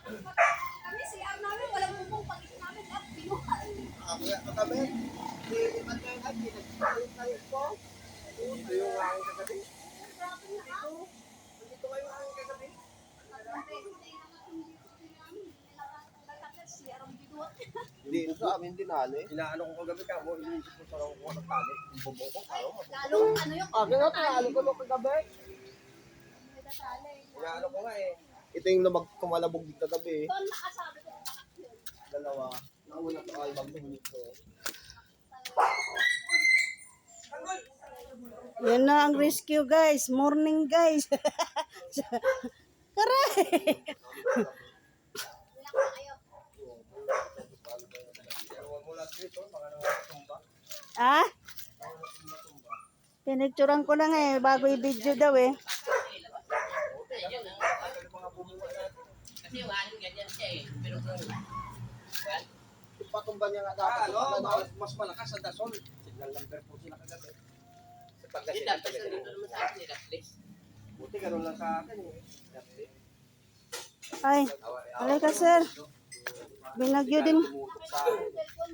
Kami CR namin, walang bubong pagit namin. At pinuhan. Ako yan, katabi. Hindi man kayo ay pinagpalit ko. Dito yung hangin kagabi. Dito kayo hangin kagabi. Hindi sa amin dinali. Inaano ko kagabi ka mo, iniisip ko sa ko ng tali. Yung bubong ko, karo mo. Lalong ano yung Akin nga, tinalo ko nung kagabi. Inaano ko nga eh. Ito yung kumalabog dito kagabi. doon nakasabi ko bakit yun. Dalawa. Nauna ko ay magbubulit ko. Yan na ang rescue guys. Morning guys. Karay. Ilang na kayo. Mula dito, mga nangatumba. Ah? Pinicturan ko lang eh. Bago i-video daw eh. Kasi yung aling ganyan siya eh. Pero kung Ipatumba niya nga dapat. Mas malakas sa dasol. Signal number po sila kagabi. Sa hindi pagkasinan dapat sa dito naman sa akin nila, please. Buti ganun lang sa akin eh. Ay. Alay ka sir. Binagyo din. Tumutok sa akin. Cellphone,